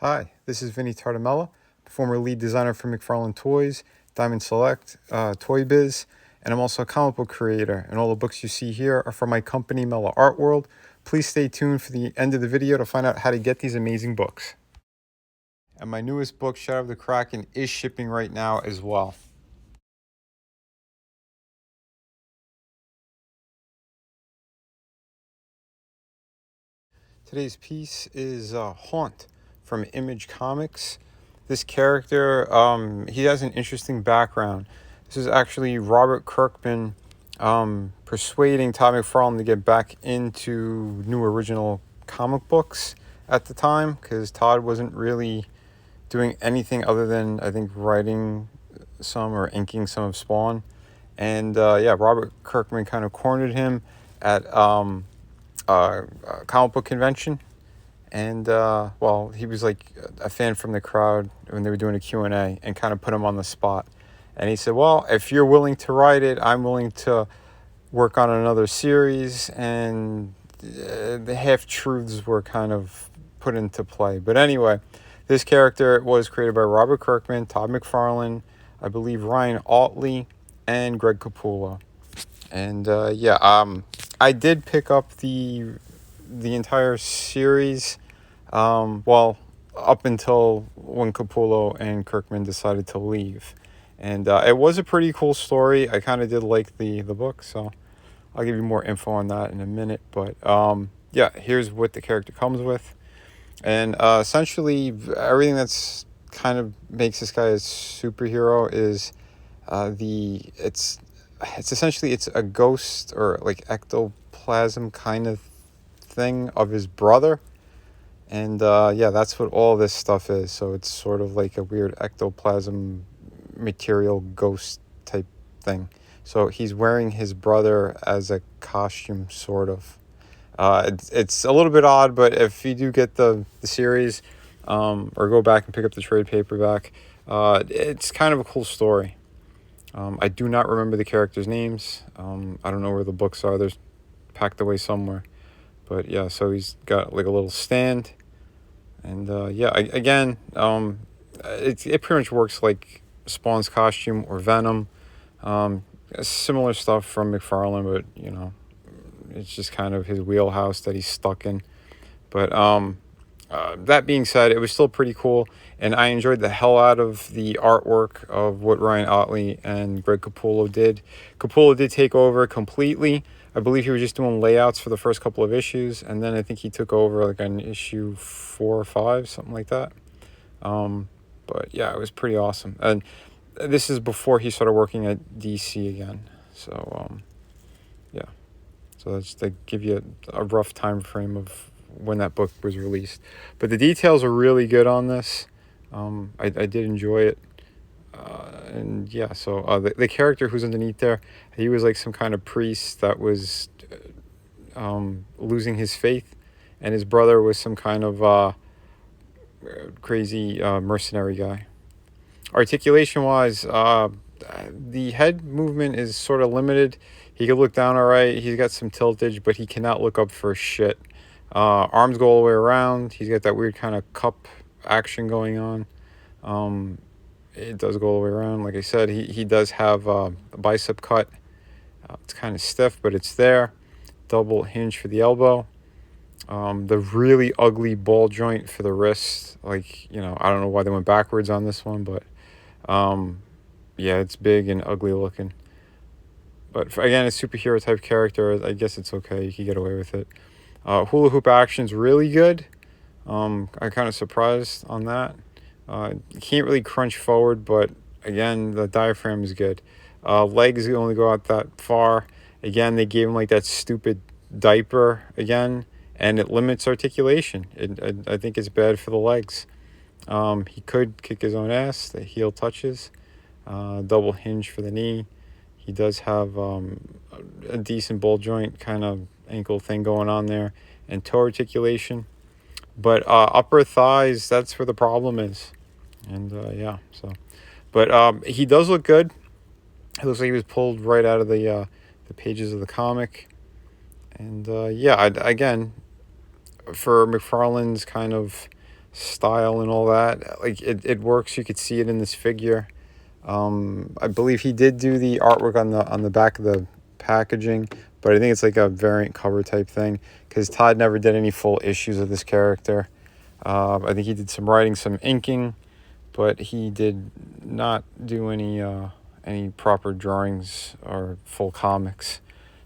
Hi, this is Vinnieart, former lead designer for McFarlane Toys, Diamond Select, Toy Biz, and I'm also a comic book creator. And all the books you see here are from my company, Mellow Art World. Please stay tuned for the end of the video to find out how to get these amazing books. And my newest book, Shadow of the Kraken, is shipping right now as well. Today's piece is Haunt from Image Comics. This character, he has an interesting background. This is actually Robert Kirkman persuading Todd McFarlane to get back into new original comic books at the time, because Todd wasn't really doing anything other than, I think, writing some or inking some of Spawn. And Robert Kirkman kind of cornered him at comic book convention. And he was like a fan from the crowd when they were doing a Q&A and kind of put him on the spot. And he said, well, if you're willing to write it, I'm willing to work on another series. And the half-truths were kind of put into play. But anyway, this character was created by Robert Kirkman, Todd McFarlane, I believe Ryan Ottley, and Greg Capullo. And I did pick up the entire series, up until when Capullo and Kirkman decided to leave. And it was a pretty cool story. I kind of did like the book, so I'll give you more info on that in a minute. But here's what the character comes with. And essentially everything that's kind of makes this guy a superhero is it's essentially it's a ghost or like ectoplasm kind of thing of his brother. And that's what all this stuff is. So it's sort of like a weird ectoplasm material ghost type thing. So he's wearing his brother as a costume, sort of. It's a little bit odd, but if you do get the series, or go back and pick up the trade paperback, it's kind of a cool story. I do not remember the characters' names. I don't know where the books are. They're packed away somewhere. But yeah, so he's got like a little stand. And it pretty much works like Spawn's costume or Venom. Similar stuff from McFarlane, but it's just kind of his wheelhouse that he's stuck in. But that being said, it was still pretty cool, and I enjoyed the hell out of the artwork of what Ryan Ottley and Greg Capullo did. Capullo did take over completely. I believe he was just doing layouts for the first couple of issues, and then I think he took over like on issue 4 or 5, something like that. But yeah, it was pretty awesome. And this is before he started working at DC again. So so that's to give you a rough time frame of when that book was released. But the details are really good on this. I did enjoy it. The character who's underneath there, he was like some kind of priest that was losing his faith, and his brother was some kind of crazy mercenary guy. Articulation wise, the head movement is sort of limited. He can look down all right. He's got some tiltage, but he cannot look up for shit. Arms go all the way around. He's got that weird kind of cup action going on. It does go all the way around. Like I said, he does have a bicep cut. It's kind of stiff, but it's there. Double hinge for the elbow. The really ugly ball joint for the wrist. I don't know why they went backwards on this one, but it's big and ugly looking. But again, a superhero type character, I guess it's okay. You can get away with it. Hula hoop action's really good. I'm kind of surprised on that. You can't really crunch forward, but again, the diaphragm is good. Legs only go out that far. Again, they gave him like that stupid diaper again, and it limits articulation. I think it's bad for the legs. He could kick his own ass. The heel touches. Double hinge for the knee. He does have a decent ball joint kind of ankle thing going on there, and toe articulation. But upper thighs, that's where the problem is. And but he does look good. It looks like he was pulled right out of the pages of the comic. And again, for McFarlane's kind of style and all that. Like it works. You could see it in this figure. I believe he did do the artwork on the back of the packaging, but I think it's like a variant cover type thing because Todd never did any full issues of this character. I think he did some writing, some inking, but he did not do any proper drawings or full comics.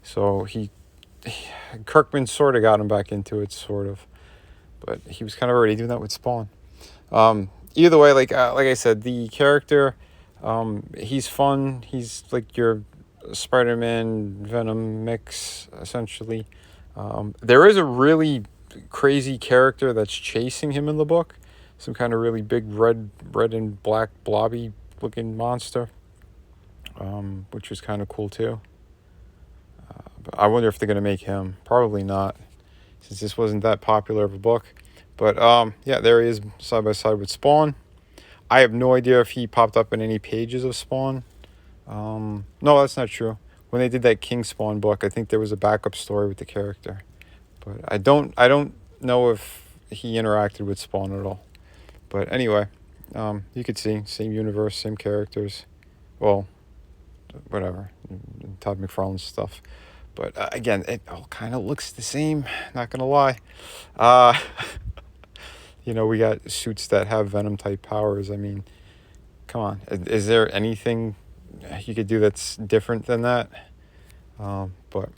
So Kirkman sort of got him back into it, sort of, but he was kind of already doing that with Spawn. Either way, like I said, the character, he's fun. He's like your Spider-Man Venom mix, essentially. There is a really crazy character that's chasing him in the book. Some kind of really big red and black blobby looking monster, which was kind of cool too. But I wonder if they're gonna make him. Probably not, since this wasn't that popular of a book. But yeah, there he is side by side with Spawn. I have no idea if he popped up in any pages of Spawn. No, that's not true. When they did that King Spawn book, I think there was a backup story with the character. But I don't know if he interacted with Spawn at all. But anyway, you could see same universe, same characters. Well, whatever, Todd McFarlane stuff. But again, it all kind of looks the same. Not gonna lie. We got suits that have Venom type powers. I mean, come on. Is there anything you could do that's different than that? But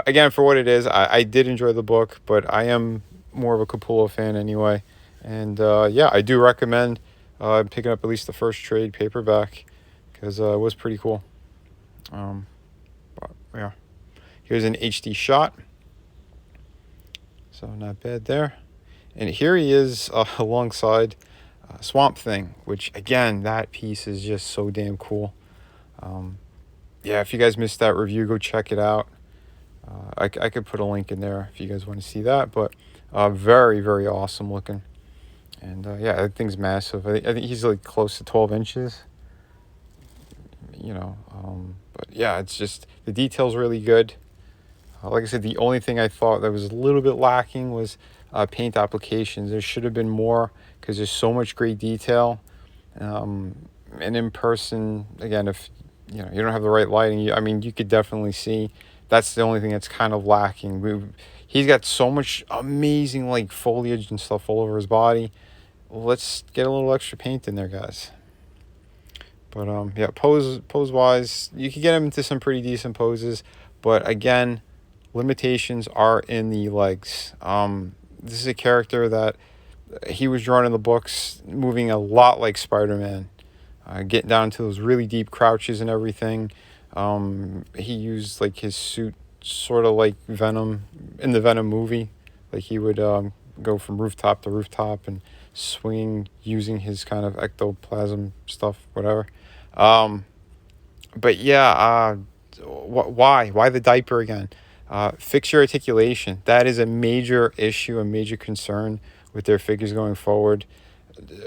again, for what it is, I did enjoy the book, but I am more of a Capullo fan anyway. And yeah, I do recommend picking up at least the first trade paperback because it was pretty cool. But yeah, here's an HD shot. So not bad there. And here he is alongside Swamp Thing, which, again, that piece is just so damn cool. Yeah, if you guys missed that review, go check it out. I could put a link in there if you guys want to see that. But very, very awesome looking. And yeah, that thing's massive. I think he's like close to 12 inches. But yeah, it's just, the detail's really good. Like I said, the only thing I thought that was a little bit lacking was paint applications. There should have been more because there's so much great detail. And in person, again, if you don't have the right lighting, you could definitely see. That's the only thing that's kind of lacking. He's got so much amazing like foliage and stuff all over his body. Let's get a little extra paint in there, guys. But yeah, pose wise, you can get him into some pretty decent poses, but again, limitations are in the legs. This is a character that he was drawn in the books, moving a lot like Spider-Man, getting down to those really deep crouches and everything. He used like his suit sort of like Venom in the Venom movie. Like he would go from rooftop to rooftop and swing using his kind of ectoplasm stuff, whatever. But yeah, why the diaper again? Fix your articulation. That is a major issue, a major concern with their figures going forward.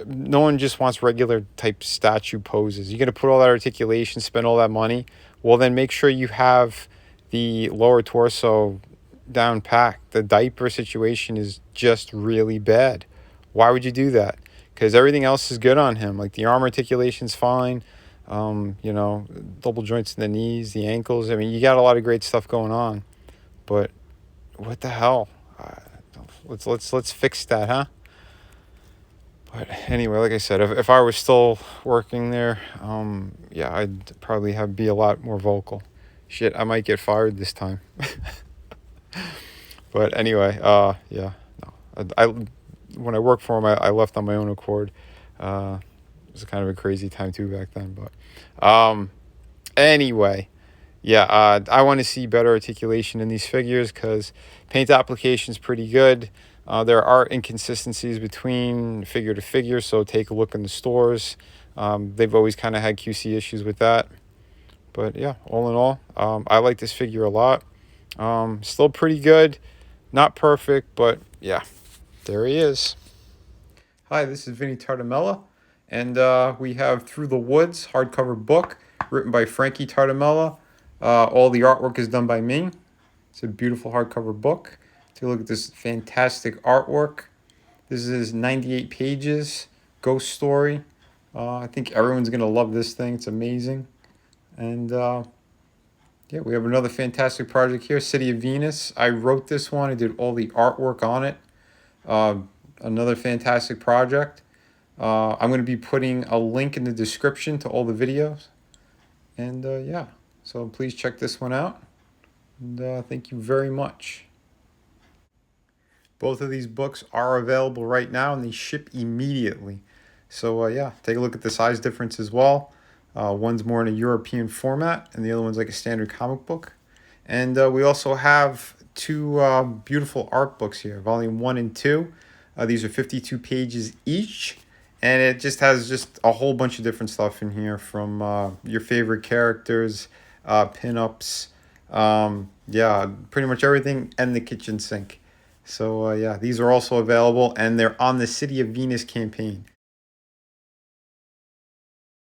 No one just wants regular type statue poses. You're going to put all that articulation, spend all that money. Well, then make sure you have the lower torso down packed. The diaper situation is just really bad. Why would you do that? Because everything else is good on him. Like the arm articulation's fine. Double joints in the knees, the ankles. I mean, you got a lot of great stuff going on. But what the hell? Let's fix that, huh? But anyway, like I said, if I was still working there, yeah, I'd probably be a lot more vocal. Shit, I might get fired this time. But anyway, yeah, no. When I worked for him, I left on my own accord. It was kind of a crazy time too back then. But anyway, yeah, I want to see better articulation in these figures because paint application's pretty good. There are inconsistencies between figure to figure, so take a look in the stores. They've always kind of had QC issues with that. But yeah, all in all, I like this figure a lot. Still pretty good. Not perfect, but yeah, there he is. Hi, this is Vinnie and we have Through the Woods hardcover book written by Frankie Tartamella. All the artwork is done by me. It's a beautiful hardcover book. Take a look at this fantastic artwork. This is 98 pages, ghost story. I think everyone's going to love this thing. It's amazing. And yeah, we have another fantastic project here, City of Venus. I wrote this one. I did all the artwork on it. Uh, Another fantastic project. I'm going to be putting a link in the description to all the videos. And yeah, so please check this one out. And thank you very much. Both of these books are available right now and they ship immediately. So yeah, take a look at the size difference as well. One's more in a European format and the other one's like a standard comic book. And we also have two beautiful art books here, volume 1 and 2. These are 52 pages each. And it just has just a whole bunch of different stuff in here, from your favorite characters, pinups, yeah, pretty much everything, and the kitchen sink. So yeah, these are also available, and they're on the City of Venus campaign.